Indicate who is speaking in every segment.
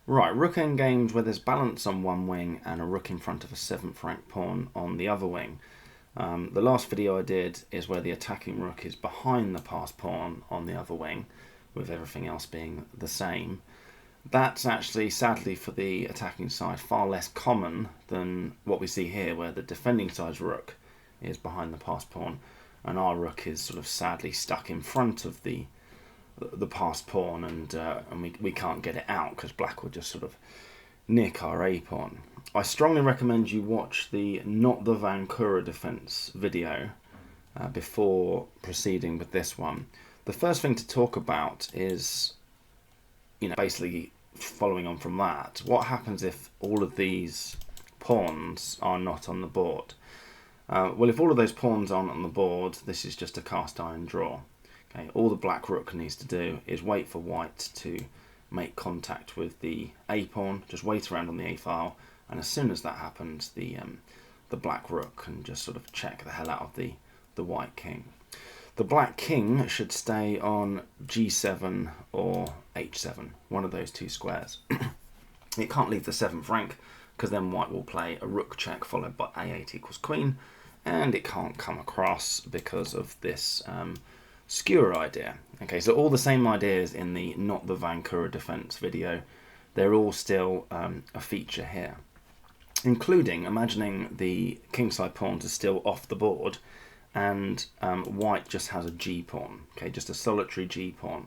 Speaker 1: Right, rook endgames where there's balance on one wing and a rook in front of a 7th rank pawn on the other wing. The last video I did is where the attacking rook is behind the passed pawn on the other wing, with everything else being the same. That's actually, sadly for the attacking side, far less common than what we see here, where the defending side's rook is behind the passed pawn and our rook is sort of sadly stuck in front of the passed pawn, and we can't get it out because black will just sort of nick our a pawn. I strongly recommend you watch the Not the Vancouver defense video before proceeding with this one. The first thing to talk about is, basically following on from that, what happens if all of these pawns are not on the board? Well, if all of those pawns aren't on the board, this is just a cast iron draw. Okay, all the black rook needs to do is wait for white to make contact with the a pawn, just wait around on the a file, and as soon as that happens, the black rook can just sort of check the hell out of the white king. The black king should stay on g7 or h7, one of those two squares. It can't leave the 7th rank because then white will play a rook check followed by a8 equals queen, and it can't come across because of this skewer idea. Okay, so all the same ideas in the Not the Vancouver defense video, they're all still a feature here, including imagining the kingside pawns are still off the board and white just has a g pawn, okay, just a solitary g pawn.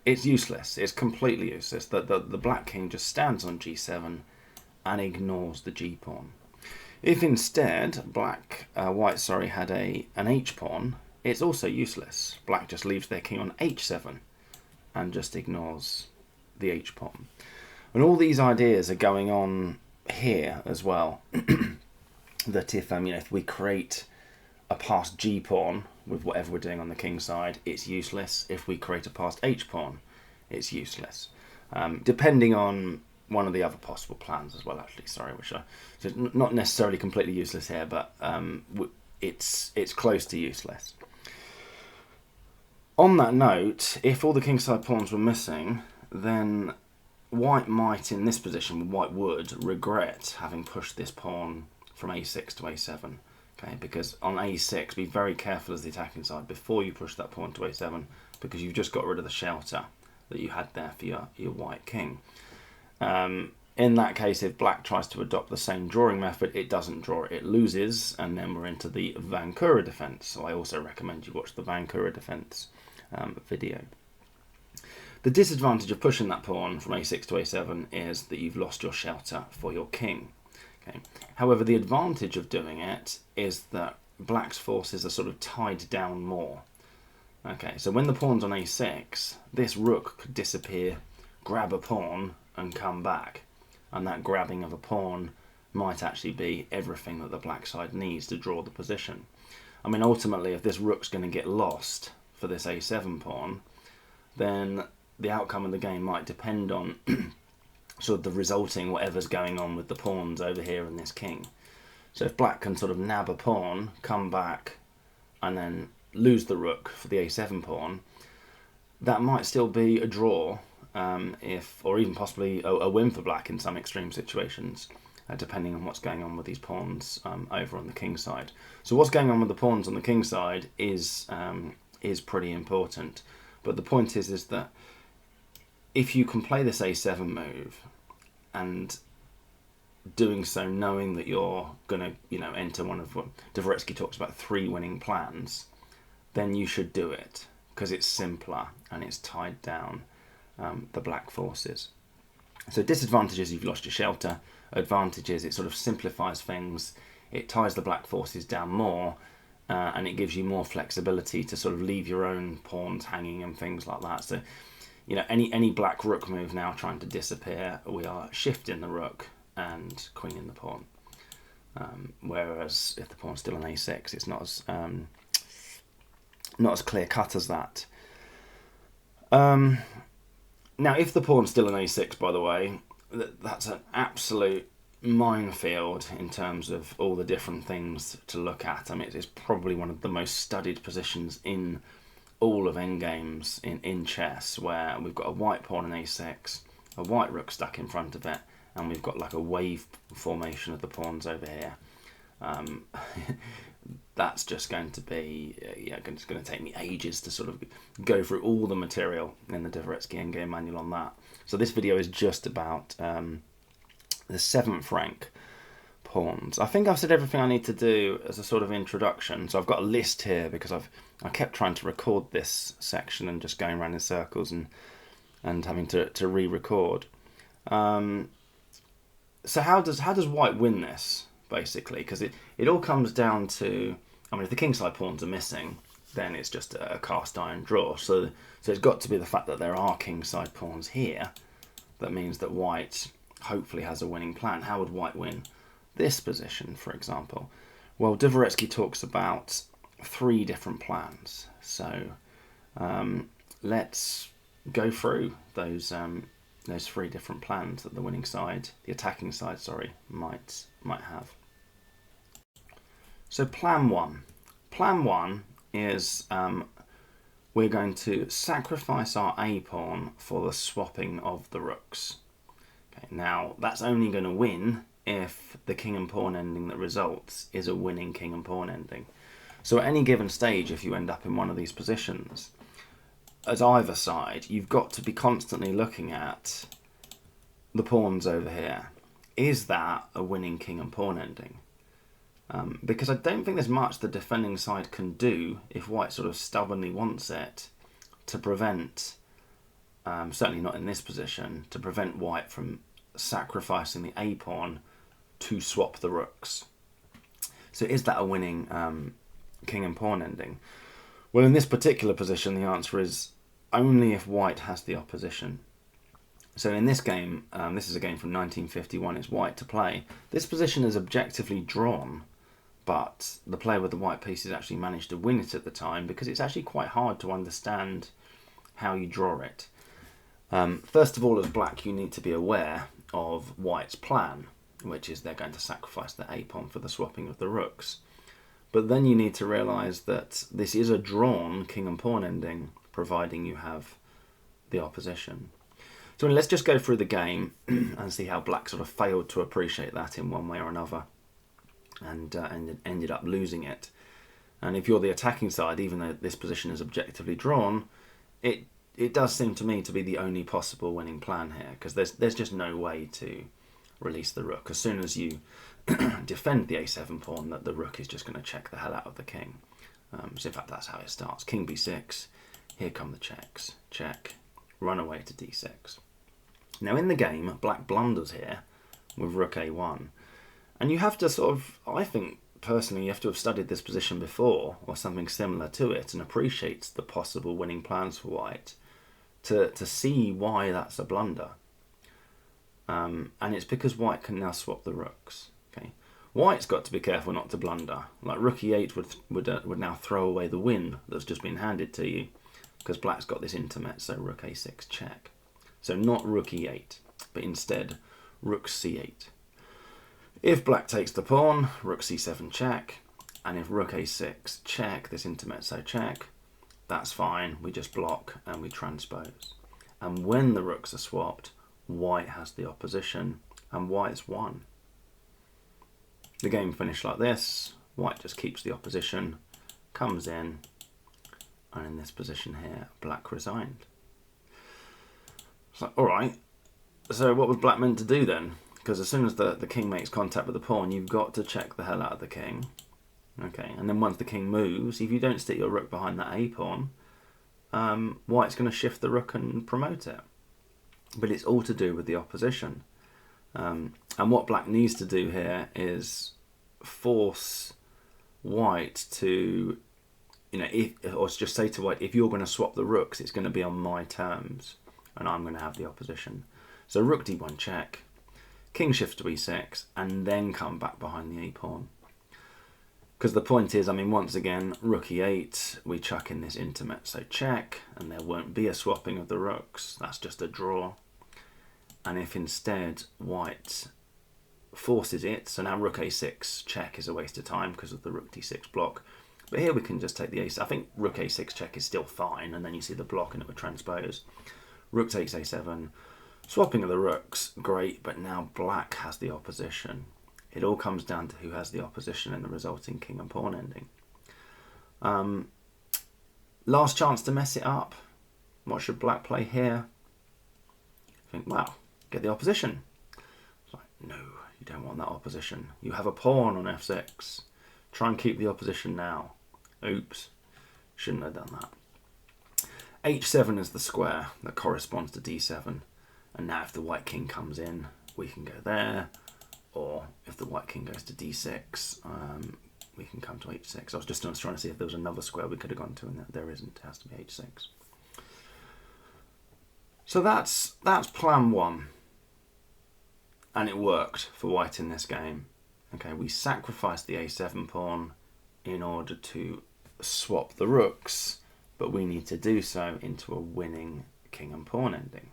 Speaker 1: It's useless. It's completely useless. The black king just stands on g7 and ignores the g pawn. If instead white had an h pawn, it's also useless. Black just leaves their king on h7 and just ignores the h pawn. And all these ideas are going on here as well. That if we create a passed g pawn with whatever we're doing on the king side, it's useless. If we create a passed h pawn, it's useless. Depending on one of the other possible plans as well, actually, sorry, which are so not necessarily completely useless here, but it's close to useless. On that note, if all the kingside pawns were missing, then white might, in this position, white would regret having pushed this pawn from a6 to a7. Okay, because on a6, be very careful as the attacking side before you push that pawn to a7, because you've just got rid of the shelter that you had there for your white king. In that case, if black tries to adopt the same drawing method, it doesn't draw, it loses, and then we're into the Vancouver defense. So I also recommend you watch the Vancouver defense video. The disadvantage of pushing that pawn from a6 to a7 is that you've lost your shelter for your king. Okay. However, the advantage of doing it is that black's forces are sort of tied down more. Okay, so when the pawn's on a6, this rook could disappear, grab a pawn, and come back. And that grabbing of a pawn might actually be everything that the black side needs to draw the position. I mean, ultimately, if this rook's going to get lost for this a7 pawn, then the outcome of the game might depend on sort of the resulting whatever's going on with the pawns over here and this king. So if black can sort of nab a pawn, come back, and then lose the rook for the a7 pawn, that might still be a draw, or even possibly a win for black in some extreme situations, depending on what's going on with these pawns over on the king side. So what's going on with the pawns on the king side is pretty important. But the point is that if you can play this a7 move, and doing so knowing that you're going to enter one of what Dvoretsky talks about 3 winning plans, then you should do it, because it's simpler and it's tied down the black forces. So disadvantages, you've lost your shelter. Advantages, it sort of simplifies things, it ties the black forces down more, and it gives you more flexibility to sort of leave your own pawns hanging and things like that. So any black rook move now trying to disappear, we are shifting the rook and queening the pawn. Whereas if the pawn's still on a6, it's not as clear cut as that. Now, if the pawn's still on a6, by the way, that's an absolute minefield in terms of all the different things to look at. I mean, it's probably one of the most studied positions in all of endgames in chess, where we've got a white pawn in a6, a white rook stuck in front of it, and we've got like a wave formation of the pawns over here. That's just going to be, it's going to take me ages to sort of go through all the material in the Dvoretsky endgame manual on that. So this video is just about the 7th rank pawns. I think I've said everything I need to do as a sort of introduction. So I've got a list here because I kept trying to record this section and just going around in circles and having to re-record. So how does white win this, basically? Because it all comes down to, I mean, if the kingside pawns are missing, then it's just a cast iron draw. So it's got to be the fact that there are kingside pawns here that means that white hopefully has a winning plan. How would white win this position, for example? Well, Dvoretsky talks about 3 different plans. So let's go through those 3 different plans that the winning side, the attacking side, sorry, might have. So plan 1. Plan 1 is we're going to sacrifice our A pawn for the swapping of the rooks. Okay, now that's only going to win if the king and pawn ending that results is a winning king and pawn ending. So at any given stage, if you end up in one of these positions, as either side, you've got to be constantly looking at the pawns over here. Is that a winning king and pawn ending? Because I don't think there's much the defending side can do if white sort of stubbornly wants it to prevent, certainly not in this position, to prevent white from sacrificing the A pawn to swap the rooks. So is that a winning king and pawn ending? Well, in this particular position, the answer is only if white has the opposition. So in this game, this is a game from 1951, it's white to play. This position is objectively drawn, but the player with the white pieces actually managed to win it at the time because it's actually quite hard to understand how you draw it. First of all, as black, you need to be aware of white's plan, which is they're going to sacrifice the A pawn for the swapping of the rooks. But then you need to realise that this is a drawn king and pawn ending, providing you have the opposition. So let's just go through the game and see how black sort of failed to appreciate that in one way or another and ended up losing it. And if you're the attacking side, even though this position is objectively drawn, it does seem to me to be the only possible winning plan here, because there's just no way to release the rook. As soon as you defend the a7 pawn, that the rook is just going to check the hell out of the king. So in fact, that's how it starts. King b6, here come the checks. Check, run away to d6. Now in the game, black blunders here with rook a1. And you have to sort of, I think personally, you have to have studied this position before or something similar to it and appreciate the possible winning plans for white to see why that's a blunder. And it's because white can now swap the rooks. Okay, white's got to be careful not to blunder. Like rook e8 would now throw away the win that's just been handed to you, because black's got this intermezzo rook a6 check. So not rook e8, but instead rook c8. If black takes the pawn, rook c7 check, and if rook a6 check, this intermezzo check, that's fine. We just block and we transpose. And when the rooks are swapped, white has the opposition, and white's won. The game finished like this. White just keeps the opposition, comes in, and in this position here, black resigned. So, alright, so what was black meant to do then? Because as soon as the king makes contact with the pawn, you've got to check the hell out of the king. Okay, and then once the king moves, if you don't stick your rook behind that a pawn, white's going to shift the rook and promote it. But it's all to do with the opposition. And what black needs to do here is force white to, or just say to white, if you're going to swap the rooks, it's going to be on my terms, and I'm going to have the opposition. So rook d1 check, king shifts to e6, and then come back behind the a pawn. Because the point is, once again, rook e8, we chuck in this intermezzo check, and there won't be a swapping of the rooks. That's just a draw. And if instead white forces it, so now rook a6 check is a waste of time because of the rook d6 block, But here we can just take the a6. I think rook a6 check is still fine, and then you see the block and it would transpose. Rook takes a7. Swapping of the rooks, great, but now black has the opposition. It all comes down to who has the opposition in the resulting king and pawn ending. Last chance to mess it up. What should black play here? Think, wow, get the opposition. It's like, no, you don't want that opposition. You have a pawn on f6. Try and keep the opposition now. Oops, shouldn't have done that. h7 is the square that corresponds to d7. And now if the white king comes in, we can go there. Or if the white king goes to d6, we can come to h6. I was just trying to see if there was another square we could have gone to, and there isn't. It has to be h6. So that's plan one. And it worked for white in this game. Okay, we sacrificed the a7 pawn in order to swap the rooks, but we need to do so into a winning king and pawn ending.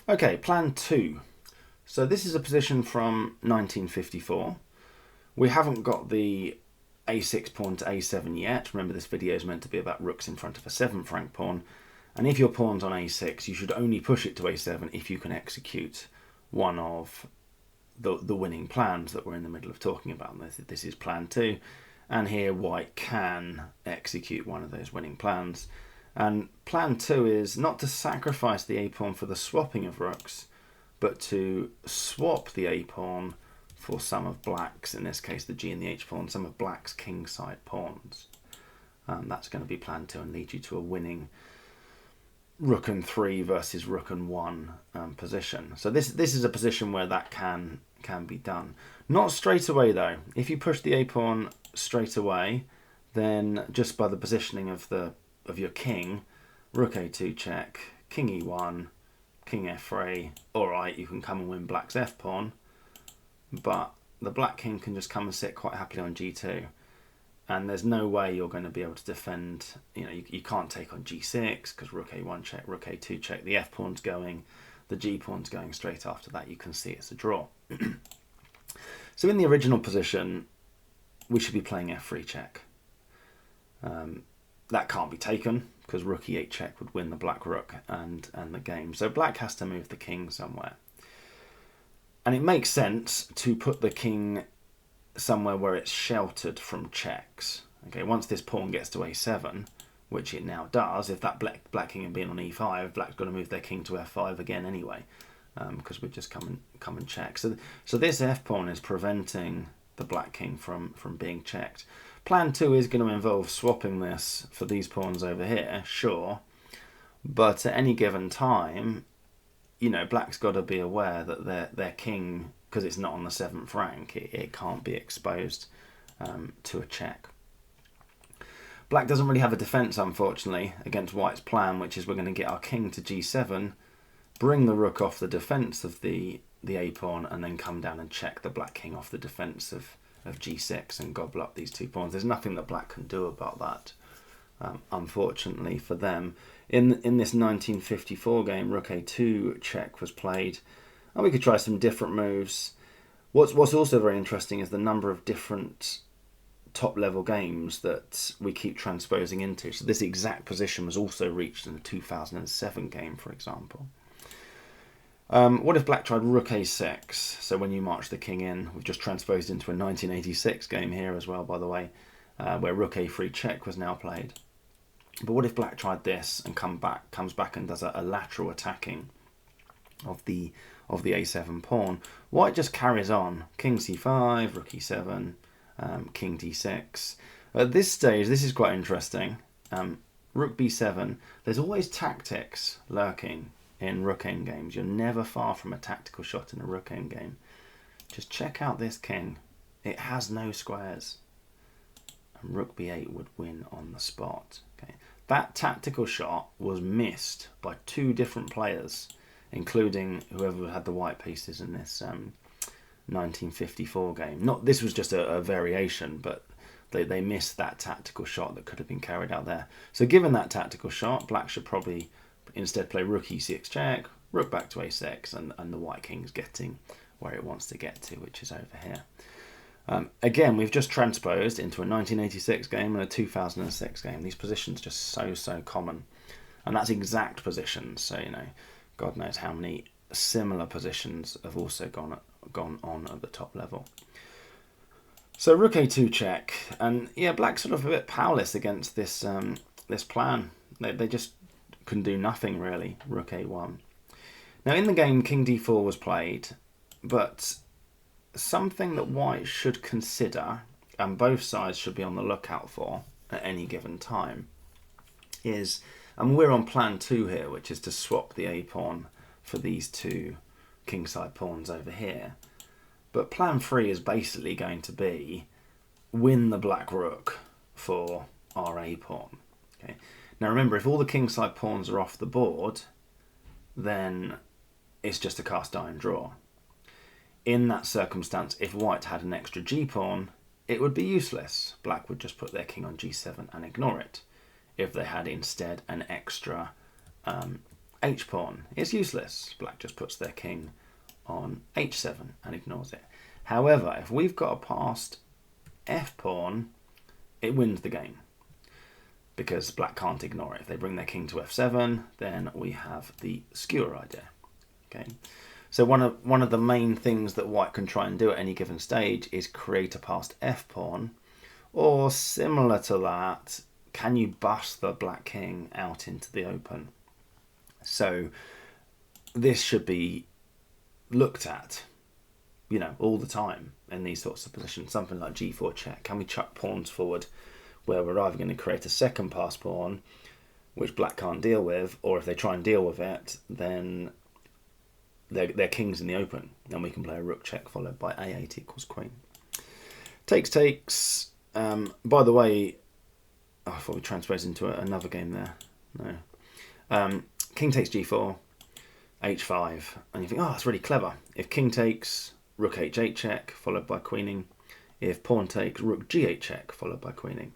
Speaker 1: Okay, plan two. So this is a position from 1954. We haven't got the a6 pawn to a7 yet. Remember, this video is meant to be about rooks in front of a 7th rank pawn. And if your pawn's on a6, you should only push it to a7 if you can execute one of the winning plans that we're in the middle of talking about. This is plan two. And here white can execute one of those winning plans. And plan two is not to sacrifice the a-pawn for the swapping of rooks, but to swap the a-pawn for some of black's, in this case the g and the h-pawn, some of black's kingside pawns. That's going to be plan two and lead you to a winning rook and 3 versus rook and 1 position. So this is a position where that can be done. Not straight away though. If you push the a-pawn straight away, then just by the positioning of your king, rook a2 check, king e1, king f3, alright, you can come and win black's f-pawn, but the black king can just come and sit quite happily on g2, and there's no way you're going to be able to defend. You can't take on g6 because rook a1 check, rook a2 check, the f-pawn's going, the g-pawn's going straight after that. You can see it's a draw. So in the original position, we should be playing f3 check. That can't be taken because rook e8 check would win the black rook and the game. So black has to move the king somewhere. And it makes sense to put the king somewhere where it's sheltered from checks. Okay, once this pawn gets to a7, which it now does, if that black king had been on e5, black's got to move their king to f5 again anyway, because we'd just come and check. So this f-pawn is preventing the black king from being checked. Plan two is going to involve swapping this for these pawns over here, sure, but at any given time, black's got to be aware that their king, because it's not on the 7th rank, it can't be exposed to a check. Black doesn't really have a defense, unfortunately, against white's plan, which is we're going to get our king to g7, bring the rook off the defense of the a-pawn, and then come down and check the black king off the defense of g6 and gobble up these two pawns. There's nothing that black can do about that, unfortunately for them. In this 1954 game, rook a2 check was played, and we could try some different moves. What's also very interesting is the number of different top-level games that we keep transposing into. So this exact position was also reached in the 2007 game, for example. What if black tried rook a6? So when you march the king in, we've just transposed into a 1986 game here as well, by the way, where rook a3 check was now played. But what if black tried this and comes back and does a lateral attacking of the a7 pawn? White just carries on. King c5, rook e7, king d6. At this stage, this is quite interesting. Rook b7. There's always tactics lurking in rook endgames. You're never far from a tactical shot in a rook endgame. Just check out this king. It has no squares. And rook b8 would win on the spot. Okay. That tactical shot was missed by two different players, including whoever had the white pieces in this 1954 game. This was just a variation, but they missed that tactical shot that could have been carried out there. So given that tactical shot, black should probably instead play rook e6 check, rook back to a6, and the white king's getting where it wants to get to, which is over here. Again, we've just transposed into a 1986 game and a 2006 game. These positions are just so common. And that's exact positions. So, God knows how many similar positions have also gone on at the top level. So Rook A2 check. And yeah, black's sort of a bit powerless against this this plan. They just can do nothing really. Rook A1. Now in the game, King D4 was played, but something that white should consider, and both sides should be on the lookout for at any given time, is, and we're on plan 2 here, which is to swap the A pawn for these two kingside pawns over here. But plan 3 is basically going to be win the black rook for our A pawn. Okay. Now remember, if all the kingside pawns are off the board, then it's just a cast iron draw. In that circumstance, if white had an extra G pawn, it would be useless. Black would just put their king on G7 and ignore it. If they had instead an extra H pawn, it's useless. Black just puts their king on H7 and ignores it. However, if we've got a passed F pawn, it wins the game, because black can't ignore it. If they bring their king to F7, then we have the skewer idea. Okay. So one of the main things that white can try and do at any given stage is create a passed F pawn, or similar to that, can you bust the black king out into the open? So this should be looked at, all the time in these sorts of positions. Something like G4 check. Can we chuck pawns forward where we're either going to create a second passed pawn, which black can't deal with, or if they try and deal with it, then they're kings in the open, and we can play a rook check followed by A8 equals queen. Takes. By the way, I thought we transposed into another game there. No. King takes G4, H5, and you think, oh, that's really clever. If king takes, rook H8 check followed by queening. If pawn takes, rook G8 check followed by queening.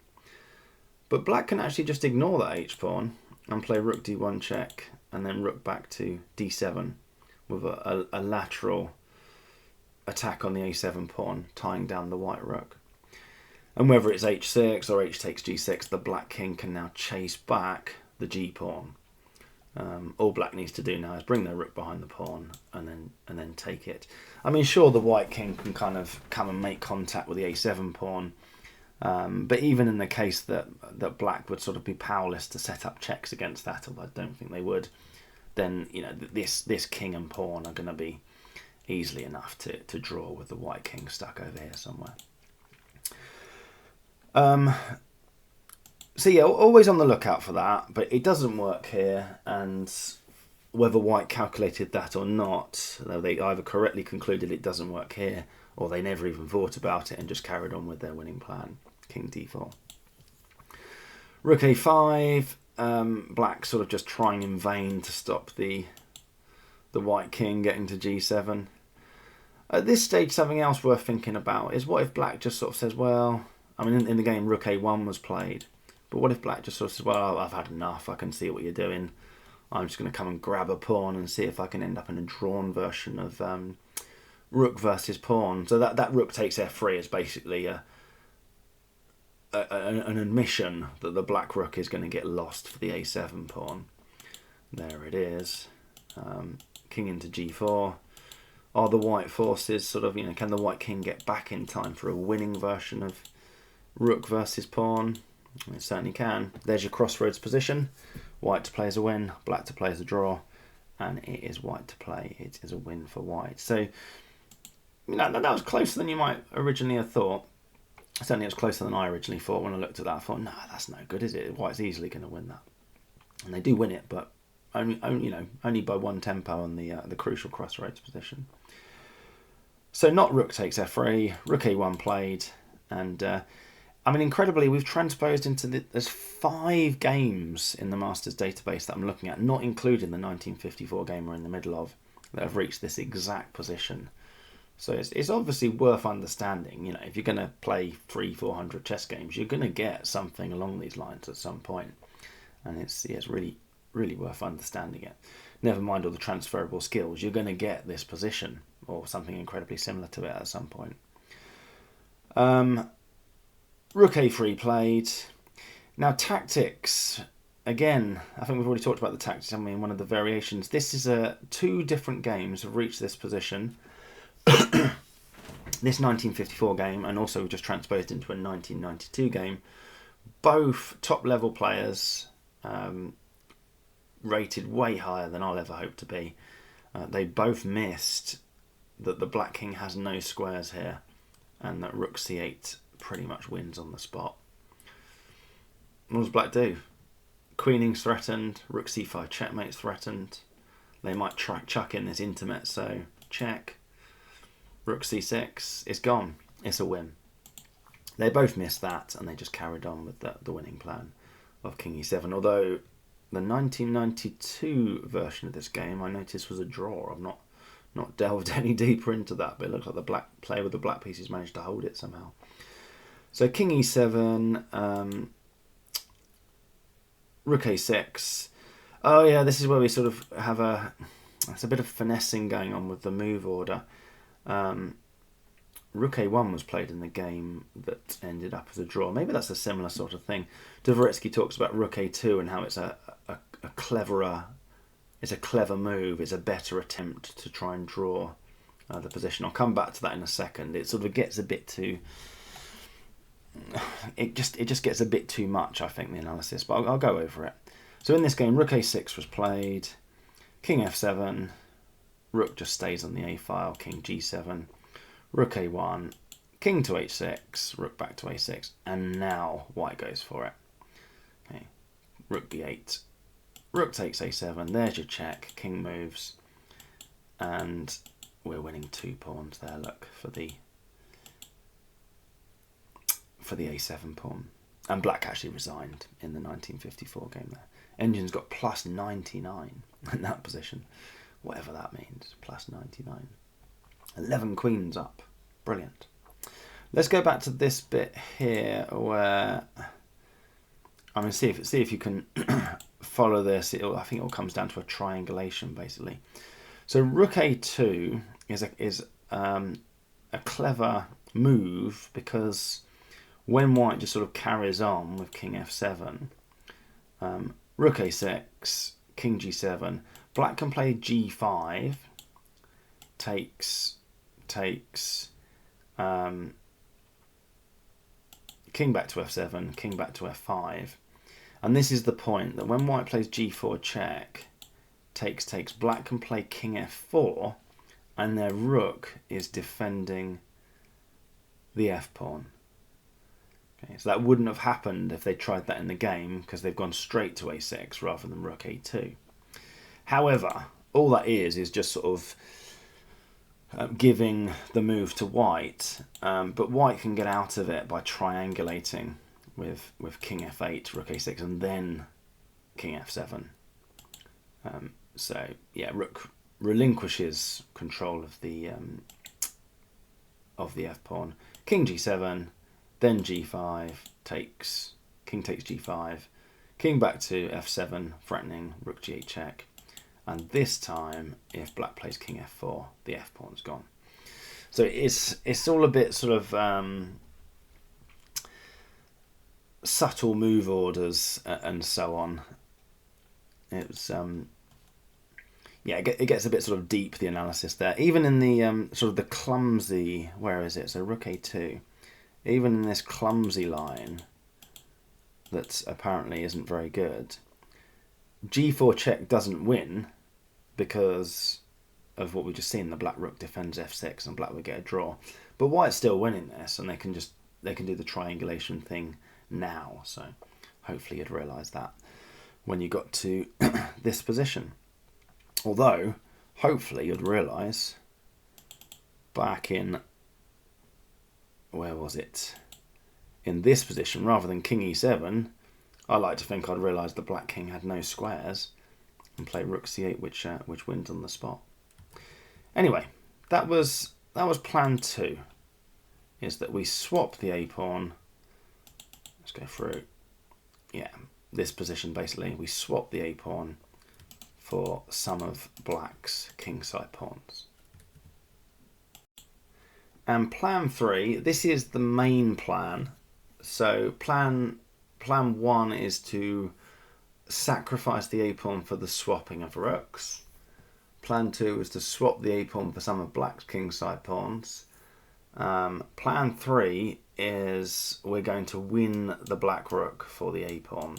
Speaker 1: But black can actually just ignore that H pawn and play rook D1 check, and then rook back to D7. With a lateral attack on the A7 pawn, tying down the white rook. And whether it's H6 or H takes G6, the black king can now chase back the G pawn. All black needs to do now is bring their rook behind the pawn and then take it. I mean, sure, the white king can kind of come and make contact with the A7 pawn, but even in the case that black would sort of be powerless to set up checks against that, although I don't think they would, then this king and pawn are going to be easily enough to draw with the white king stuck over here somewhere. So yeah, always on the lookout for that, but it doesn't work here, and whether white calculated that or not, they either correctly concluded it doesn't work here, or they never even thought about it and just carried on with their winning plan. King D4. Rook A5. Black sort of just trying in vain to stop the white king getting to G7. At this stage, something else worth thinking about is what if black just sort of says, well, I mean, in the game, rook A1 was played, but what if black just sort of says, well, I've had enough, I can see what you're doing, I'm just going to come and grab a pawn and see if I can end up in a drawn version of rook versus pawn. So that rook takes F3 is basically an admission that the black rook is going to get lost for the A7 pawn. There it is. King into G4. Are the white forces sort of, can the white king get back in time for a winning version of rook versus pawn? It certainly can. There's your crossroads position. White to play as a win, black to play as a draw, and it is white to play. It is a win for white. So, that was closer than you might originally have thought. Certainly it was closer than I originally thought. When I looked at that, I thought, no, that's no good, is it? White's easily going to win that. And they do win it, but only by one tempo on the crucial crossroads position. So not rook takes F3, rook A1 played, and incredibly, we've transposed into there's 5 games in the Masters database that I'm looking at, not including the 1954 game we're in the middle of, that have reached this exact position. So it's obviously worth understanding. If you're going to play 300-400 chess games, you're going to get something along these lines at some point, and it's really, really worth understanding it. Never mind all the transferable skills, you're going to get this position or something incredibly similar to it at some point. Rook a3 played. Now tactics, again, I think we've already talked about the tactics, haven't we, in one of the variations. This is two different games have reached this position. This 1954 game, and also we just transposed into a 1992 game. Both top level players, rated way higher than I'll ever hope to be. They both missed that the black king has no squares here, and that rook c8 pretty much wins on the spot. What does black do? Queening's threatened, rook c5 checkmate's threatened. They might chuck in this intermezzo check. Rook c6 is gone. It's a win. They both missed that, and they just carried on with the winning plan of king e7. Although the 1992 version of this game I noticed was a draw. I've not delved any deeper into that, but it looks like the black player with the black pieces managed to hold it somehow. So king e7, rook a6. Oh yeah, this is where we sort of have it's a bit of finessing going on with the move order. Rook a1 was played in the game that ended up as a draw. Maybe that's a similar sort of thing. Dvoretsky talks about rook a2 and how it's a clever move. It's a better attempt to try and draw the position. I'll come back to that in a second. It sort of gets a bit too. It just gets a bit too much, I think, the analysis. But I'll go over it. So in this game, rook a6 was played. King f7. Rook just stays on the a file. King g7. Rook a1, king to h6, rook back to a6, and now white goes for it. Okay, rook b8, rook takes a7, there's your check, king moves, and we're winning 2 pawns there, look, for the a7 pawn. And black actually resigned in the 1954 game there. Engine's got plus 99 in that position, whatever that means, plus 99. 11 queens up. Brilliant. Let's go back to this bit here where I mean, see if you can follow this. I think it all comes down to a triangulation basically. So rook a2 is a clever move because when white just sort of carries on with king f7, rook a6, king g7, black can play g5, takes, king back to f7, king back to f5. And this is the point that when white plays g4 check, takes, black can play king f4, and their rook is defending the f pawn. Okay, so that wouldn't have happened if they tried that in the game because they've gone straight to a6 rather than rook a2. However, all that is just sort of giving the move to white, but white can get out of it by triangulating with king f8, rook a6, and then king f7. So yeah, rook relinquishes control of the f pawn. King g7, then g5 takes, king takes g5, king back to f7, threatening rook g8 check. And this time, if black plays king f4, the f pawn's gone. So it's all a bit sort of subtle move orders and so on. It's yeah, it gets a bit sort of deep, the analysis there. Even in the sort of the clumsy, where is it? So rook a2. Even in this clumsy line that apparently isn't very good, g4 check doesn't win because of what we just seen. The black rook defends f6 and black would get a draw. But white's still winning this, and they can do the triangulation thing now. So hopefully you'd realise that when you got to this position. Although, hopefully you'd realise back in, where was it? In this position, rather than king e7, I like to think I'd realise the black king had no squares and play rook c8, which wins on the spot. Anyway, that was plan 2, is that we swap the a pawn. Let's go through. Yeah, this position basically. We swap the a pawn for some of black's kingside pawns. And plan 3, this is the main plan. So plan 1 is to sacrifice the a-pawn for the swapping of rooks. Plan 2 is to swap the a-pawn for some of black's kingside pawns. Plan 3 is we're going to win the black rook for the a-pawn.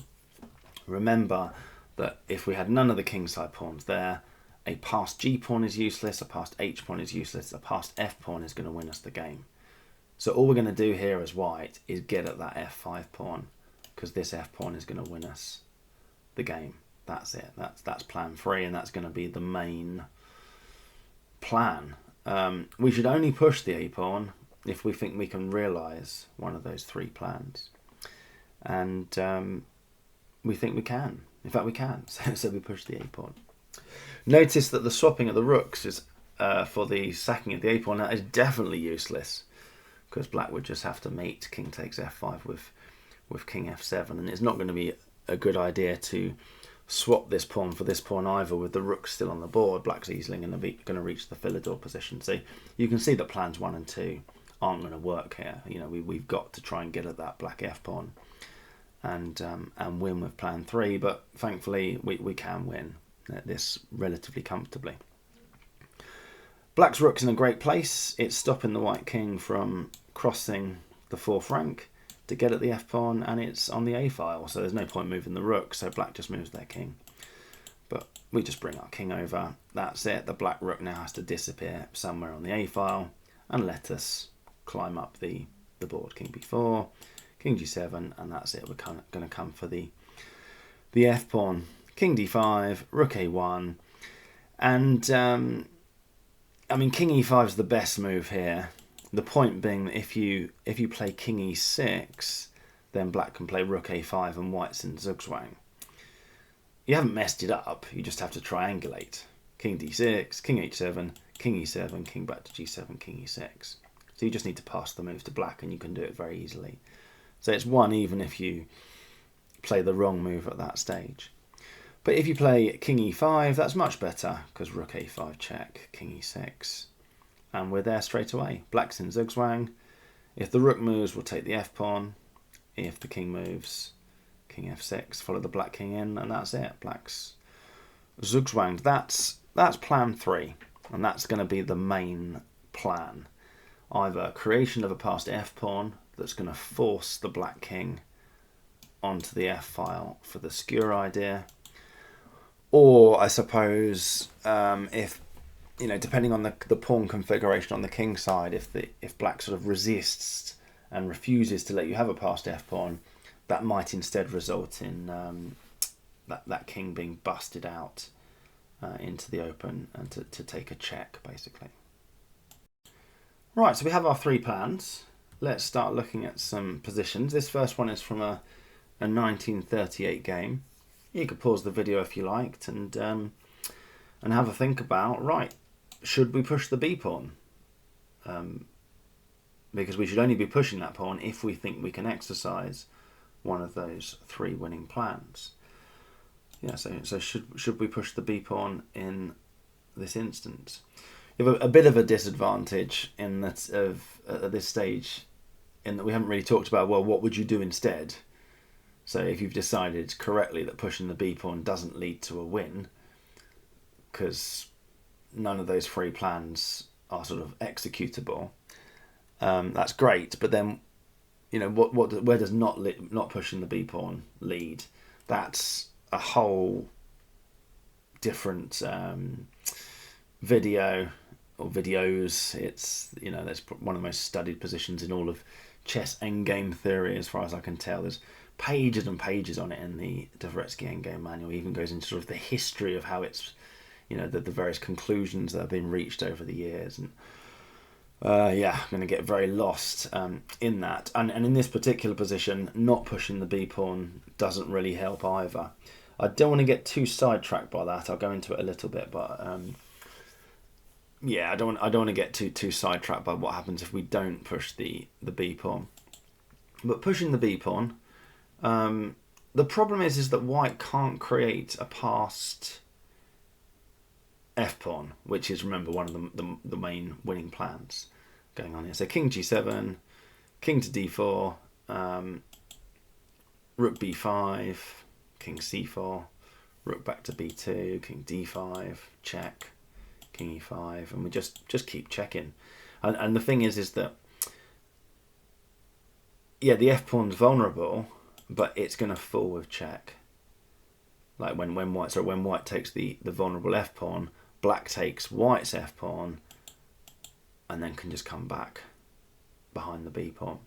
Speaker 1: Remember that if we had none of the kingside pawns there, a passed g-pawn is useless, a passed h-pawn is useless, a passed f-pawn is going to win us the game. So all we're going to do here as white is get at that f5 pawn, because this f-pawn is going to win us the game. That's it. That's plan 3, and that's going to be the main plan. We should only push the a-pawn if we think we can realise one of those 3 plans. And we think we can. In fact, we can. So we push the a-pawn. Notice that the swapping of the rooks is for the sacking of the a-pawn. That is definitely useless, because black would just have to mate king takes f5 with king f7, and it's not going to be a good idea to swap this pawn for this pawn either with the rook still on the board. Black's easily going to reach the Philidor position. So you can see that plans 1 and 2 aren't going to work here. You know, we've got to try and get at that black f pawn and win with plan 3. But thankfully we can win this relatively comfortably. Black's rook's in a great place. It's stopping the white king from crossing the 4th rank to get at the f-pawn, and it's on the a-file, so there's no point moving the rook, so black just moves their king. But we just bring our king over. That's it. The black rook now has to disappear somewhere on the a-file and let us climb up the board. King b4, king g7, and that's it. We're going to come for the f-pawn. King d5, rook a1, and I mean, king e5 is the best move here. The point being that if you play king e6, then black can play rook a5 and white's in zugzwang. You haven't messed it up, you just have to triangulate. King d6, king h7, king e7, king back to g7, king e6. So you just need to pass the move to black, and you can do it very easily. So it's 1 even if you play the wrong move at that stage. But if you play king e5, that's much better, because rook a5 check, king e6. And we're there straight away. Black's in zugzwang. If the rook moves, we'll take the f-pawn. If the king moves, king f6, follow the black king in, and that's it. Black's zugzwanged. That's plan 3, and that's going to be the main plan. Either creation of a passed f-pawn that's going to force the black king onto the f-file for the skewer idea, or I suppose if, you know, depending on the pawn configuration on the king side, if black sort of resists and refuses to let you have a passed f-pawn, that might instead result in that king being busted out into the open and to take a check, basically. Right, so we have our 3 plans. Let's start looking at some positions. This first one is from a 1938 game. You could pause the video if you liked and have a think about, right, should we push the b-pawn? Because we should only be pushing that pawn if we think we can exercise one of those 3 winning plans. Yeah, so should we push the b-pawn in this instance? You have a bit of a disadvantage in that at this stage, in that we haven't really talked about, well, what would you do instead? So if you've decided correctly that pushing the b-pawn doesn't lead to a win, because none of those 3 plans are sort of executable, that's great. But then, you know, where does not pushing the b-pawn lead? That's a whole different video or videos. It's, you know, that's one of the most studied positions in all of chess endgame theory, as far as I can tell. There's pages and pages on it in the Dvoretsky endgame manual. It even goes into sort of the history of how it's, you know, the various conclusions that have been reached over the years. And yeah, I'm going to get very lost in that. And in this particular position, not pushing the b-pawn doesn't really help either. I don't want to get too sidetracked by that. I'll go into it a little bit, but yeah, I don't want to get too sidetracked by what happens if we don't push the b-pawn. But pushing the b-pawn, the problem is that white can't create a passed f-pawn, which is, remember, one of the main winning plans. going on here. So king g7, king to d4, rook b5, king c4, rook back to b2, king d5, check, king e5, and we just keep checking. And the thing is that, yeah, the f-pawn's vulnerable, but it's going to fall with check. Like when white takes the vulnerable f-pawn, black takes white's f-pawn, and then can just come back behind the b-pawn.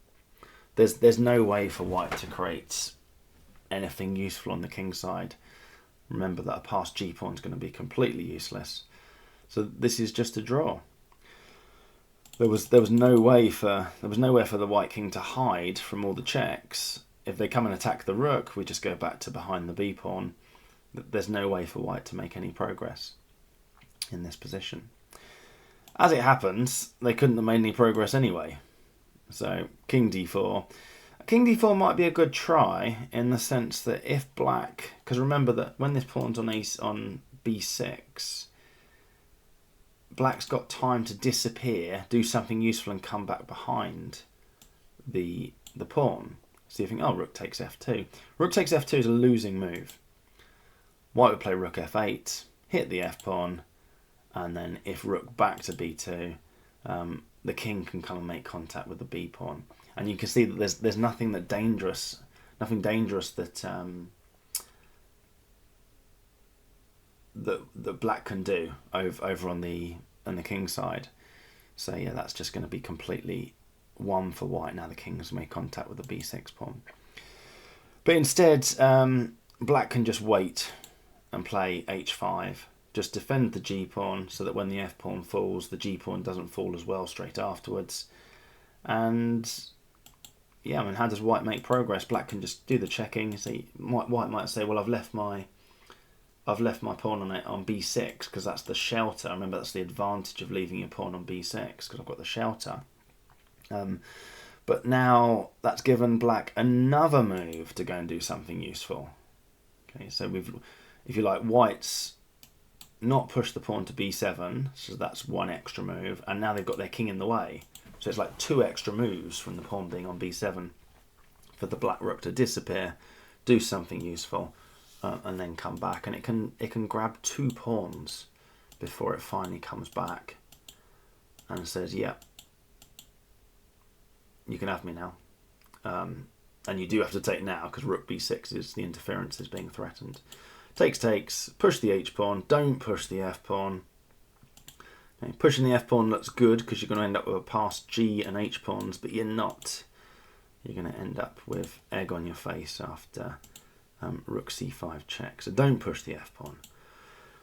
Speaker 1: There's no way for white to create anything useful on the king side. Remember that a passed g-pawn is going to be completely useless. So this is just a draw. There was nowhere for the white king to hide from all the checks. If they come and attack the rook, we just go back to behind the b-pawn. There's no way for white to make any progress in this position. As it happens, they couldn't have made any progress anyway. So king d4. King d4 might be a good try in the sense that if black, because remember that when this pawn's on b6, black's got time to disappear, do something useful, and come back behind the pawn. So you think, oh, rook takes f2. Rook takes f2 is a losing move. White would play rook f8, hit the f-pawn, and then if rook back to b2, the king can come and make contact with the b-pawn. And you can see that there's nothing dangerous that that black can do over on the king side. So yeah, that's just going to be completely won for white. Now the king's made contact with the b6 pawn. But instead, black can just wait and play h5. Just defend the g-pawn so that when the f-pawn falls, the g-pawn doesn't fall as well straight afterwards. And yeah, I mean, how does white make progress? Black can just do the checking. See, white might say, well, I've left my pawn on b6 because that's the shelter. Remember, that's the advantage of leaving your pawn on b6 because I've got the shelter. But now that's given black another move to go and do something useful. Okay, so if you like, white's not pushed the pawn to b7, so that's one extra move, and now they've got their king in the way. So it's like two extra moves from the pawn being on b7 for the black rook to disappear, do something useful, and then come back. And it can grab two pawns before it finally comes back and says, yeah, you can have me now. And you do have to take now because rook b6 is the interference is being threatened. Takes, push the h-pawn, don't push the f-pawn. Okay, pushing the f-pawn looks good because you're going to end up with a passed g and h-pawns, but you're not. You're going to end up with egg on your face after rook c5 check. So don't push the f-pawn.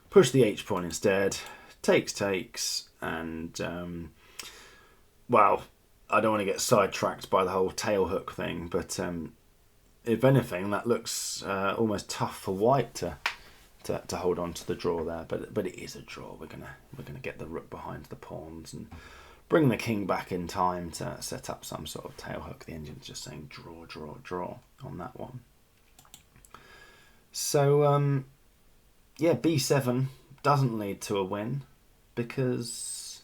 Speaker 1: Push the h-pawn instead. Takes, and well, I don't want to get sidetracked by the whole tail hook thing, but if anything, that looks almost tough for white to hold on to the draw there. But it is a draw. We're gonna get the rook behind the pawns and bring the king back in time to set up some sort of tail hook. The engine's just saying draw on that one. So yeah, b7 doesn't lead to a win because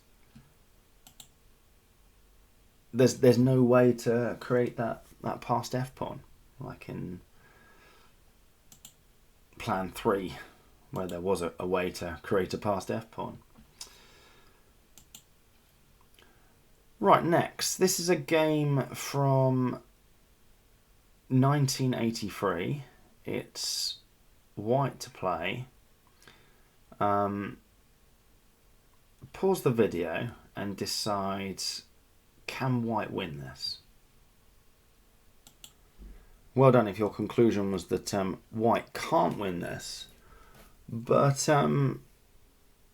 Speaker 1: there's no way to create that passed f-pawn like in plan 3 where there was a way to create a passed f-pawn. Right, next, this is a game from 1983. It's white to play. Pause the video and decide, can white win this? Well done if your conclusion was that white can't win this, but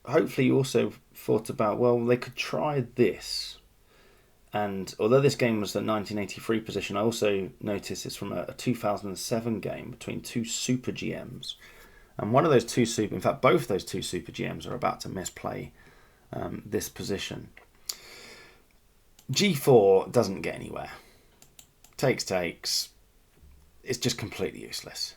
Speaker 1: hopefully you also thought about, well, they could try this. And although this game was the 1983 position, I also noticed it's from a 2007 game between two super GMs. And one of those two in fact, both those two super GMs are about to misplay this position. G4 doesn't get anywhere. Takes. It's just completely useless.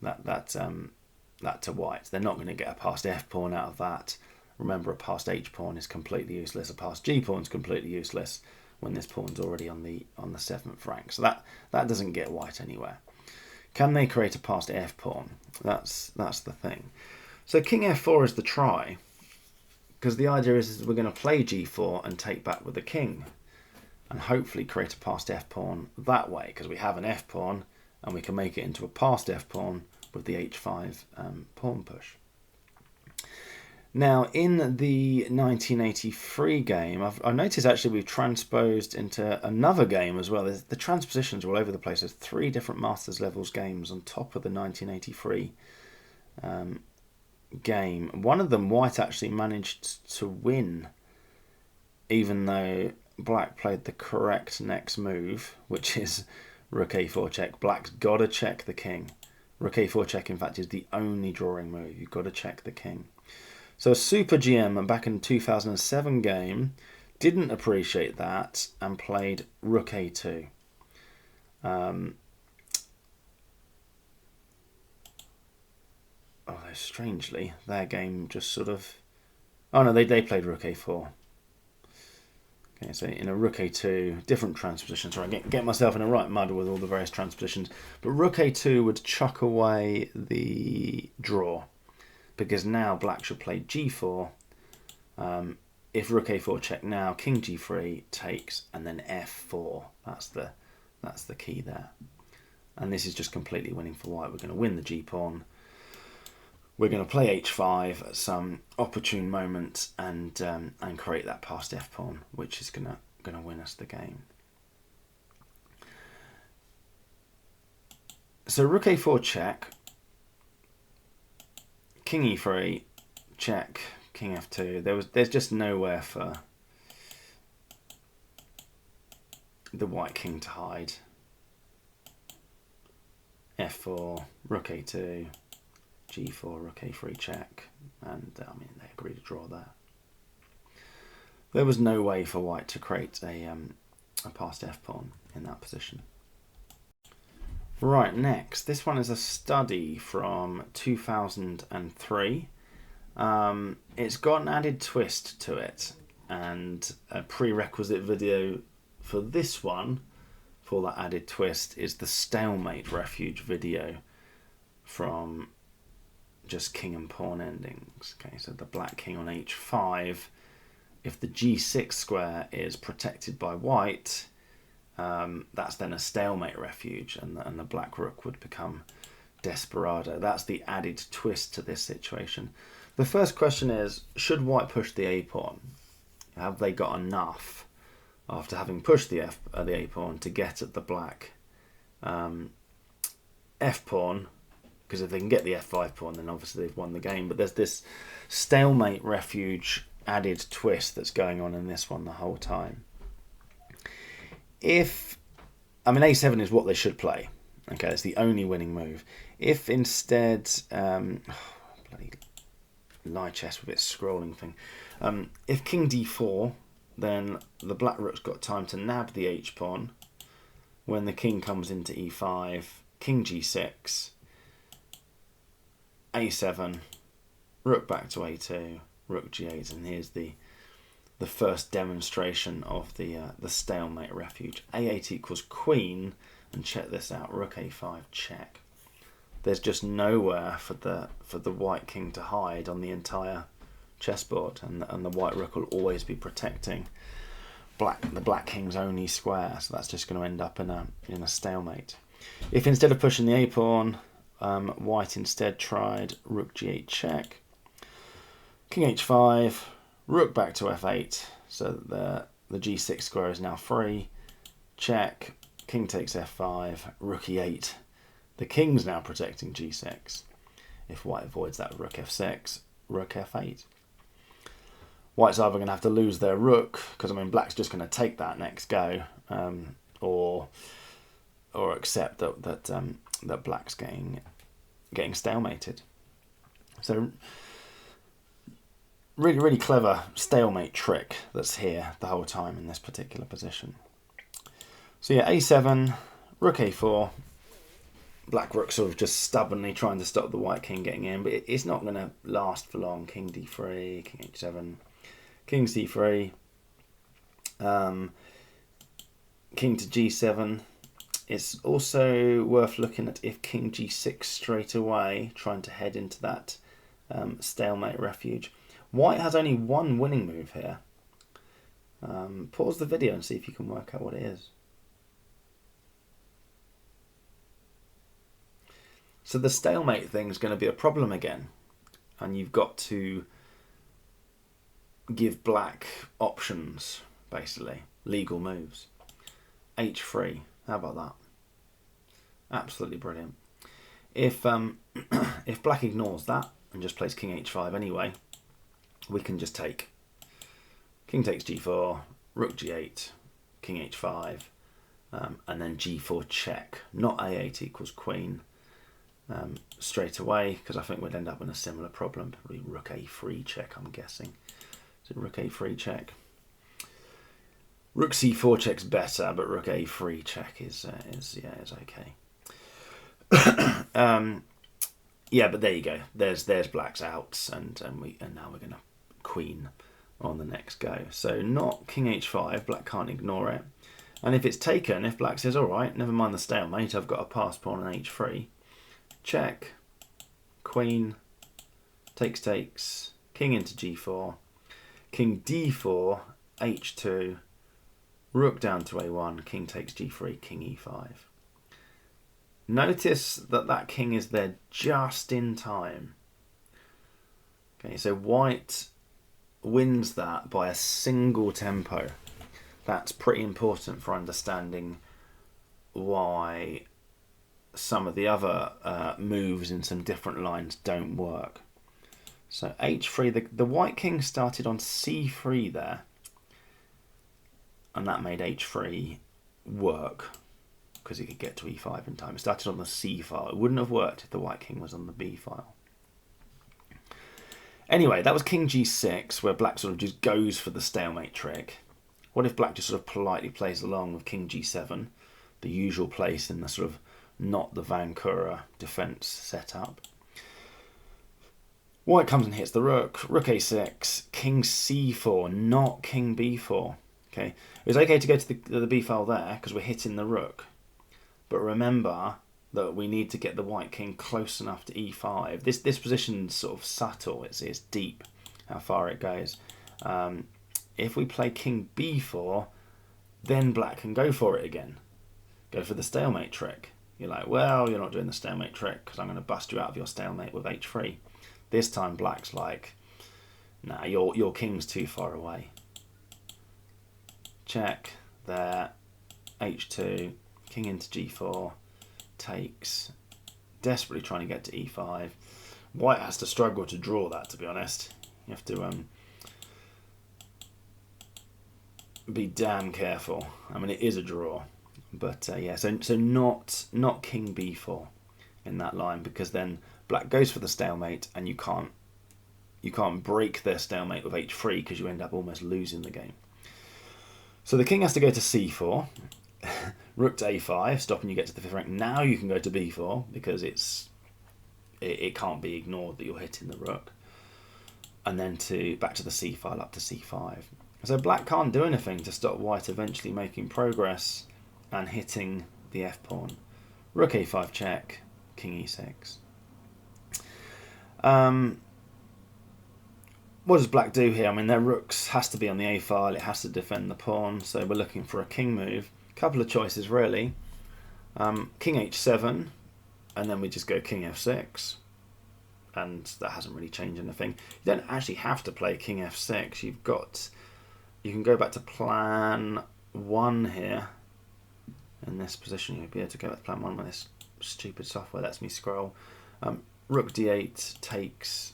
Speaker 1: That to white. They're not going to get a passed f-pawn out of that. Remember, a passed h pawn is completely useless. A passed g pawn is completely useless when this pawn's already on the 7th rank. So that doesn't get white anywhere. Can they create a passed f pawn? That's the thing. So king f4 is the try, because the idea is we're going to play g4 and take back with the king, and hopefully create a passed f pawn that way, because we have an f pawn and we can make it into a passed f pawn with the h5 pawn push. Now, in the 1983 game, I've noticed actually we've transposed into another game as well. The transpositions are all over the place. There's 3 different Masters Levels games on top of the 1983 game. One of them, white actually managed to win, even though black played the correct next move, which is rook a4 check. Black's got to check the king. Rook a4 check, in fact, is the only drawing move. You've got to check the king. So a Super GM back in 2007 game didn't appreciate that and played Rook A2. Although strangely, their game just sort of... Oh no, they played Rook A4. Okay, so in a Rook A2, different transposition. Sorry, I get myself in a right muddle with all the various transpositions. But Rook A2 would chuck away the draw, because now black should play g4. If rook a4 check now, king g3 takes, and then f4. That's the key there. And this is just completely winning for white. We're going to win the g-pawn. We're going to play h5 at some opportune moment and create that passed f-pawn, which is going to win us the game. So rook a4 check, king e3 check, king f2. There's just nowhere for the white king to hide. f4, rook a2, g4, rook a3 check, and I mean they agreed to draw there. There was no way for white to create a passed f pawn in that position. Right, next, this one is a study from 2003. It's got an added twist to it, and a prerequisite video for this one, for that added twist, is the stalemate refuge video from just king and pawn endings. Okay, so the black king on h5, if the g6 square is protected by white, that's then a stalemate refuge, and the black rook would become desperado. That's the added twist to this situation. The first question is, should white push the a pawn? Have they got enough after having pushed the a pawn to get at the black f pawn? Because if they can get the f5 pawn, then obviously they've won the game. But there's this stalemate refuge added twist that's going on in this one the whole time. A7 is what they should play. Okay, it's the only winning move. If instead, bloody Lichess with its scrolling thing. If king d4, then the black rook's got time to nab the h pawn. When the king comes into e5, king g6, a7, rook back to a2, rook g8, and here's the first demonstration of the stalemate refuge. a8 equals queen, and check this out, rook a5 check. There's just nowhere for the white king to hide on the entire chessboard, and the white rook will always be protecting the black king's only square, so that's just going to end up in a stalemate. If instead of pushing the a pawn, white instead tried rook g8 check, king h5, rook back to f8, so that the g6 square is now free, check, king takes f5, rook e8. The king's now protecting g6. If white avoids that, rook f6, rook f8. White's either going to have to lose their rook, because I mean black's just going to take that next go, or accept that black's getting stalemated. So really clever stalemate trick that's here the whole time in this particular position. So yeah, a7, rook a4, black rook sort of just stubbornly trying to stop the white king getting in, but it's not going to last for long. King d3, king h7, king c3, king to g7. It's also worth looking at if king g6 straight away, trying to head into that stalemate refuge. White has only one winning move here. Pause the video and see if you can work out what it is. So the stalemate thing is going to be a problem again, and you've got to give black options, basically, legal moves. h3, how about that? Absolutely brilliant. If if black ignores that and just plays king h5 anyway, we can just take king takes g4, rook g8, king h5, and then g4 check, not a8 equals queen straight away, because I think we'd end up in a similar problem. Probably rook a3 check, I'm guessing. So rook a3 check. Rook c4 check's better, but rook a3 check is okay. Yeah, but there you go. There's black's outs, and now we're gonna queen on the next go. So not king h5. Black can't ignore it, and if it's taken, if black says all right, never mind the stalemate, I've got a pass pawn on h3. Check, queen, takes, king into g4, king d4, h2, rook down to a1, king takes g3, king e5. Notice that king is there just in time. Okay, so white wins that by a single tempo. That's pretty important for understanding why some of the other moves in some different lines don't work. So h3, the white king started on c3 there, and that made h3 work because he could get to e5 in time. It started on the c file. It wouldn't have worked if the white king was on the b file. Anyway, that was king g6, where black sort of just goes for the stalemate trick. What if black just sort of politely plays along with king g7, the usual place in the sort of not the Vancouver defense setup? White comes and hits the rook, rook a6, king c4, not king b4. Okay, it was okay to go to the b file there because we're hitting the rook, but remember that we need to get the white king close enough to e5. This position's sort of subtle. It's deep how far it goes. If we play king b4, then black can go for it again, go for the stalemate trick. You're like, well, you're not doing the stalemate trick because I'm going to bust you out of your stalemate with h3. This time black's like, nah, your king's too far away. Check there, h2, king into g4, takes, desperately trying to get to e5. White has to struggle to draw that, to be honest. You have to be damn careful. I mean, it is a draw, but yeah, so not king b4 in that line, because then black goes for the stalemate and you can't break their stalemate with h3 because you end up almost losing the game. So the king has to go to c4, rook to a5, stopping you get to the 5th rank. Now you can go to b4 because it can't be ignored that you're hitting the rook, and then back to the c file up to c5. So black can't do anything to stop white eventually making progress and hitting the f pawn. Rook a5 check, king e6. What does black do here? I mean, their rooks has to be on the a file. It has to defend the pawn. So we're looking for a king move. Couple of choices really. King h7, and then we just go king f6, and that hasn't really changed anything. You don't actually have to play king f6. You can go back to plan 1 here. In this position, you'll be able to go back to plan 1 with this stupid software lets me scroll. Rook d8 takes,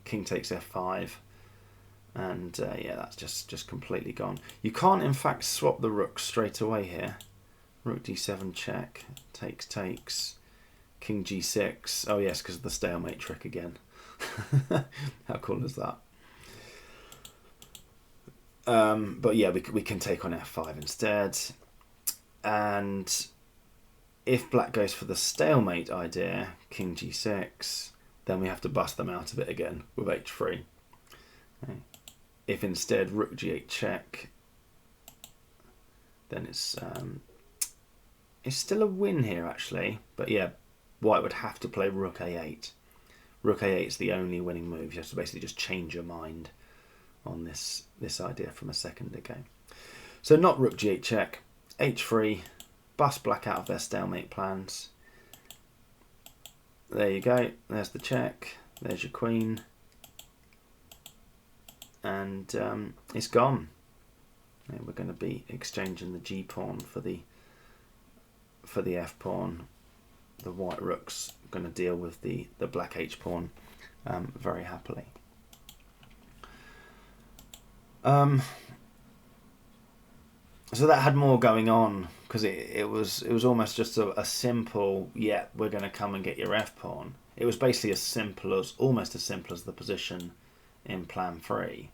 Speaker 1: king takes f5, and yeah, that's just completely gone. You can't in fact swap the rook straight away here. Rook d7 check, takes, king g6. Oh yes, because of the stalemate trick again. How cool is that? But yeah, we can take on f5 instead, and if black goes for the stalemate idea, king g6, then we have to bust them out of it again with h3. Okay. If instead rook g8 check, then it's still a win here actually, but yeah, white would have to play rook a8. Rook a8 is the only winning move. You have to basically just change your mind on this idea from a second game. So not rook g8 check, h3, bust black out of their stalemate plans. There you go, there's the check, there's your queen, and it's gone. And we're going to be exchanging the g pawn for the f pawn. The white rook's going to deal with the black h pawn very happily. So that had more going on, because it was almost just a simple, yeah, we're going to come and get your f pawn. It was basically almost as simple as the position in plan 3.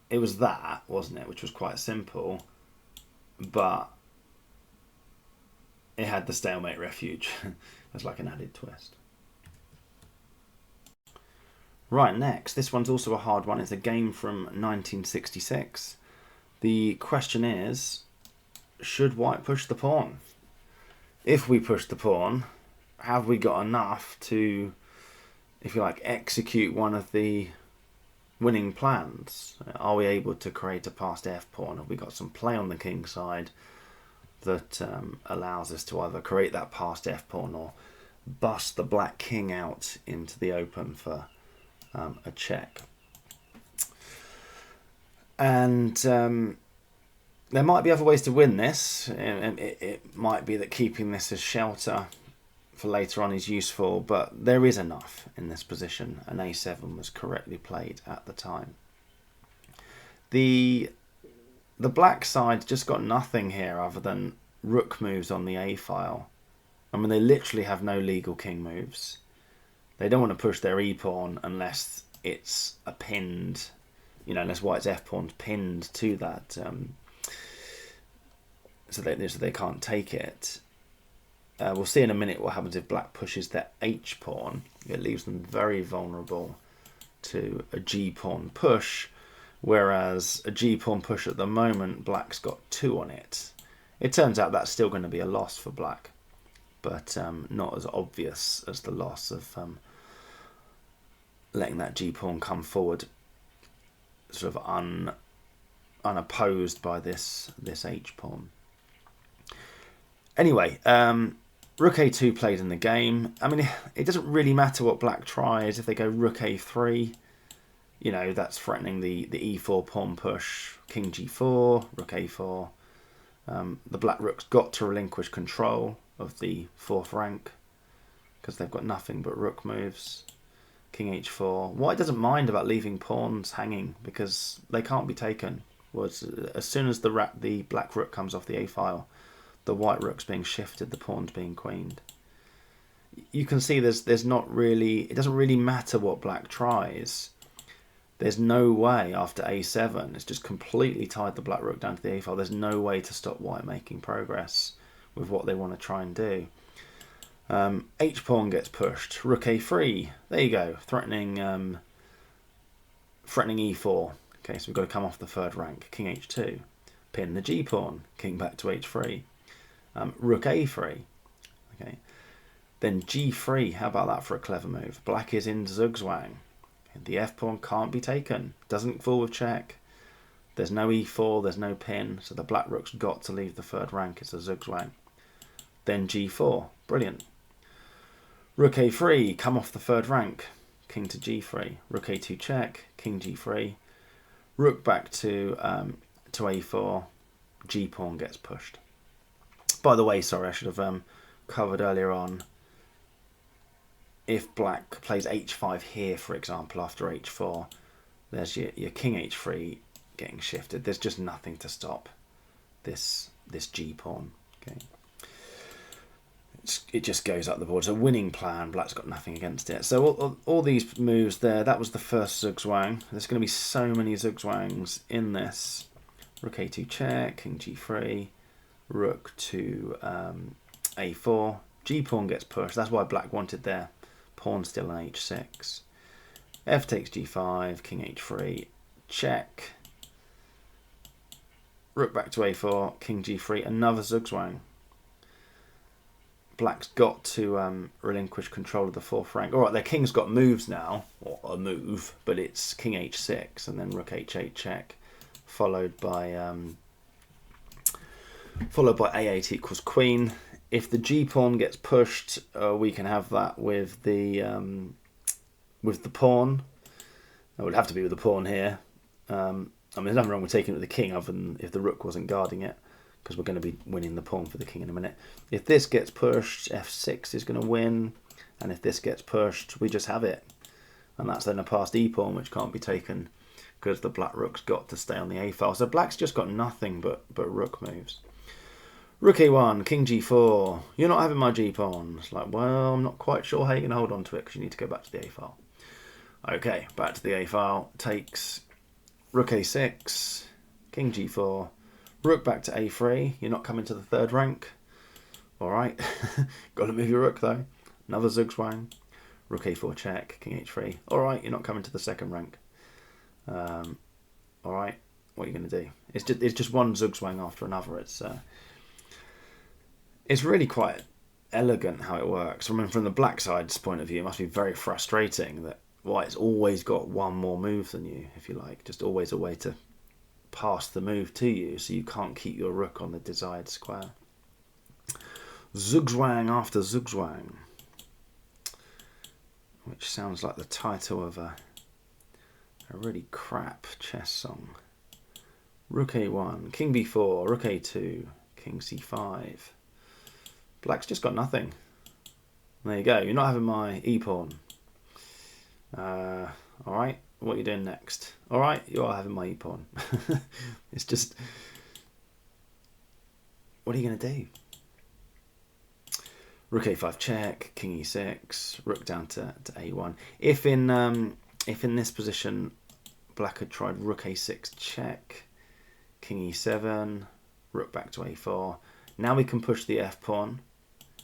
Speaker 1: It was that, wasn't it, which was quite simple, but it had the stalemate refuge as like an added twist. Right, next, this one's also a hard one. It's a game from 1966. The question is, should white push the pawn? If we push the pawn, have we got enough to, if you like, execute one of the winning plans? Are we able to create a passed f pawn? Have we got some play on the king side that allows us to either create that passed f pawn or bust the black king out into the open for a check? And there might be other ways to win this. It might be that keeping this as shelter for later on is useful, but there is enough in this position, and a7 was correctly played at the time. The black side just got nothing here other than rook moves on the a file. I mean, they literally have no legal king moves. They don't want to push their e pawn unless it's a pinned, unless white's f pawn's pinned to that, so they can't take it. We'll see in a minute what happens if black pushes their h pawn. It leaves them very vulnerable to a g pawn push, whereas a g pawn push at the moment, black's got 2 on it. It turns out that's still going to be a loss for black, but not as obvious as the loss of letting that g pawn come forward sort of unopposed by this h pawn. Anyway, rook a2 played in the game. I mean, it doesn't really matter what black tries. If they go rook a3, that's threatening the e4 pawn push. King g4, rook a4. The black rook's got to relinquish control of the 4th rank because they've got nothing but rook moves. King h4. White doesn't mind about leaving pawns hanging because they can't be taken. Well, as soon as the black rook comes off the a file, the white rook's being shifted, the pawn's being queened. You can see there's not really, it doesn't really matter what black tries. There's no way after a7, it's just completely tied the black rook down to the a file. There's no way to stop white making progress with what they want to try and do. H pawn gets pushed. Rook a3. There you go. Threatening e4. Okay, so we've got to come off the 3rd rank. King h2. Pin the g pawn. King back to h3. Rook a3. Okay. Then g3. How about that for a clever move? Black is in zugzwang. The f pawn can't be taken. Doesn't fall with check. There's no e4. There's no pin. So the black rook's got to leave the 3rd rank. It's a zugzwang. Then g4. Brilliant. Rook a3, come off the 3rd rank, king to g3. Rook a2 check, king g3. Rook back to a4, g pawn gets pushed. By the way, sorry, I should have covered earlier on. If black plays h5 here, for example, after h4, there's your king h3 getting shifted. There's just nothing to stop this g pawn. Okay. It just goes up the board. It's a winning plan. Black's got nothing against it. So all these moves there, that was the first zugzwang. There's going to be so many zugzwangs in this. Rook a2 check, king g3, rook to a4. G-pawn gets pushed. That's why black wanted their pawn still on h6. F takes g5, king h3, check. Rook back to a4, king g3, another zugzwang. Black's got to relinquish control of the fourth rank. Alright, their king's got moves now, or a move, but it's king h6 and then rook h8 check, followed by a8 equals queen. If the g-pawn gets pushed, we can have that with the pawn. It would have to be with the pawn here. I mean, there's nothing wrong with taking it with the king, other than if the rook wasn't guarding it, because we're going to be winning the pawn for the king in a minute. If this gets pushed, f6 is going to win, and if this gets pushed, we just have it. And that's then a passed e-pawn, which can't be taken, because the black rook's got to stay on the a-file. So black's just got nothing but rook moves. Rook a1, king g4. You're not having my g-pawn. It's like, well, I'm not quite sure how you're going to hold on to it, because you need to go back to the a-file. Okay, back to the a-file. Takes rook a6, king g4. Rook back to a3. You're not coming to the third rank. Alright. Got to move your rook though. Another zugzwang. Rook a4 check. King h3. Alright, you're not coming to the second rank. Alright. What are you going to do? It's just one zugzwang after another. It's really quite elegant how it works. I mean, from the black side's point of view, it must be very frustrating that white's always got one more move than you, if you like. Just always a way to pass the move to you, so you can't keep your rook on the desired square. Zugzwang after zugzwang, which sounds like the title of a really crap chess song. Rook a1, king b4, rook a2, king c5. Black's just got nothing. There you go. You're not having my e-pawn. Alright, what are you doing next? Alright, you are having my e-pawn. It's just, what are you going to do? Rook a5 check, king e6, rook down to a1. If in this position black had tried rook a6 check, king e7, rook back to a4. Now we can push the f pawn.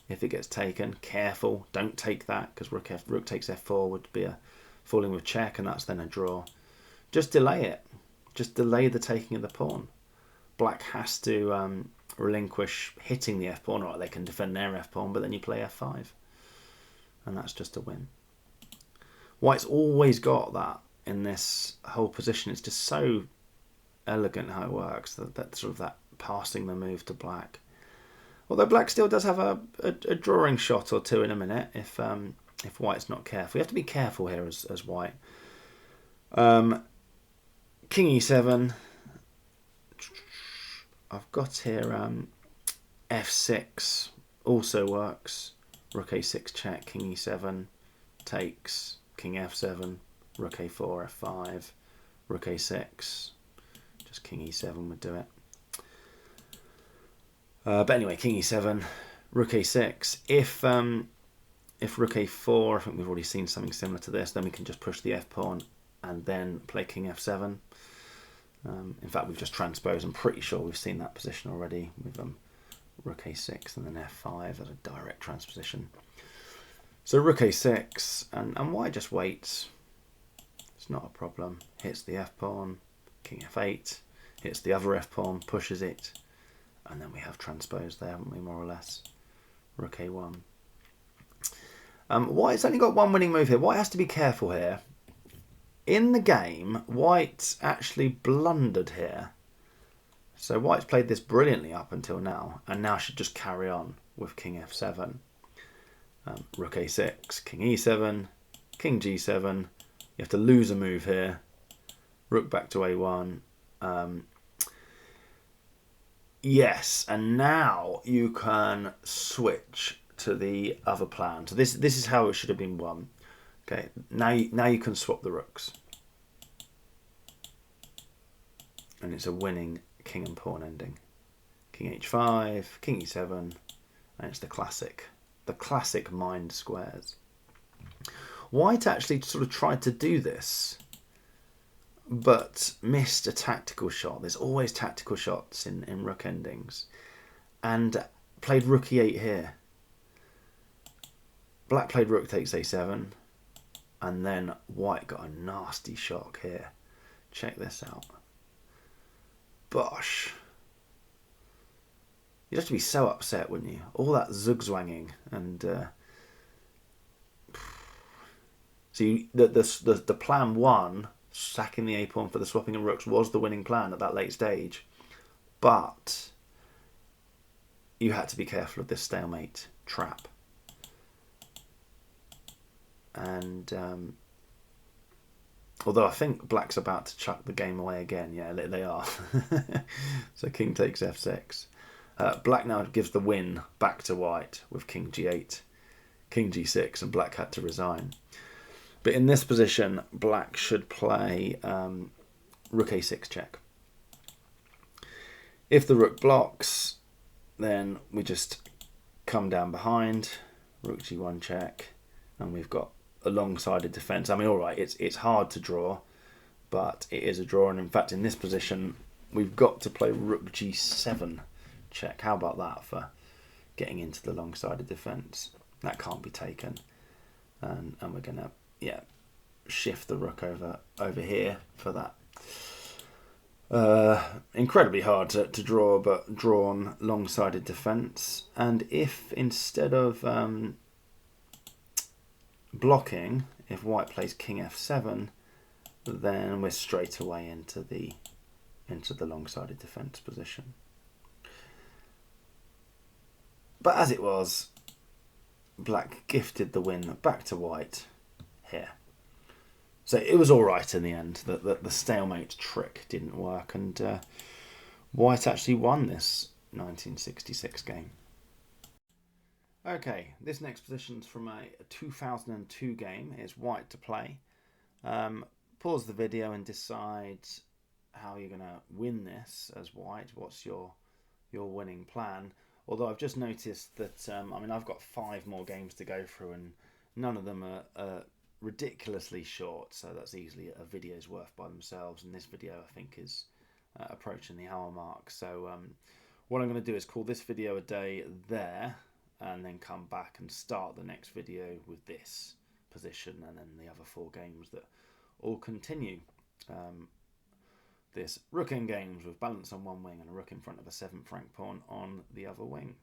Speaker 1: If it gets taken, careful, don't take that, because rook takes f4 would be a falling with check, and that's then a draw. Just delay it. Just delay the taking of the pawn. Black has to relinquish hitting the f pawn, or they can defend their f pawn, but then you play f5, and that's just a win. White's always got that in this whole position. It's just so elegant how it works. That sort of that passing the move to black. Although black still does have a drawing shot or two in a minute if white's not careful. You have to be careful here as white. King e7. I've got here f6 also works. Rook a6 check, king e7 takes, king f7, rook a4, f5, rook a6. Just king e7 would do it. But anyway, king e7, rook a6. If rook a4, I think we've already seen something similar to this, then we can just push the f pawn and then play king f7. In fact, we've just transposed. I'm pretty sure we've seen that position already with rook a6 and then f5 as a direct transposition. So rook a6, and white just waits. It's not a problem. Hits the f pawn, king f8, hits the other f pawn, pushes it. And then we have transposed there, haven't we, more or less? Rook a1. White's only got one winning move here. White has to be careful here. In the game, White actually blundered here. So White's played this brilliantly up until now, and now should just carry on with king f7. Rook a6, king e7, king g7. You have to lose a move here. Rook back to a1. Yes, and now you can switch to the other plan. So this is how it should have been won. Okay, now you can swap the rooks, and it's a winning king and pawn ending. King h5, king e7, and it's the classic mind squares. White actually sort of tried to do this, but missed a tactical shot. There's always tactical shots in rook endings. And played rook e8 here. Black played rook takes a7, and then white got a nasty shock here. Check this out. Bosh. You'd have to be so upset, wouldn't you? All that zugzwanging and see the plan one, sacking the a pawn for the swapping of rooks, was the winning plan at that late stage, but you had to be careful of this stalemate trap. And although I think black's about to chuck the game away again. Yeah, they are. So king takes f6. Black now gives the win back to white with king g8, king g6, and black had to resign. But in this position, black should play rook a6 check. If the rook blocks, then we just come down behind, rook g1 check, and we've got a long-sided defense. I mean, all right, it's hard to draw, but it is a draw. And in fact, in this position, we've got to play rook g7 check. How about that for getting into the long-sided defense? That can't be taken, and we're gonna shift the rook over here for that. Incredibly hard to draw, but drawn long-sided defense. And if instead of blocking, if white plays king f7, then we're straight away into the long-sided defense position. But as it was, black gifted the win back to white here. So it was all right in the end. The stalemate trick didn't work, and white actually won this 1966 game. Okay, this next position's from a 2002 game. It's white to play. Pause the video and decide how you're going to win this as white. What's your winning plan? Although I've just noticed that, I've got 5 more games to go through, and none of them are ridiculously short, so that's easily a video's worth by themselves. And this video, I think, is approaching the hour mark. So what I'm going to do is call this video a day there, and then come back and start the next video with this position, and then the other 4 games that all continue. This rook endgames with balance on one wing and a rook in front of a 7th rank pawn on the other wing.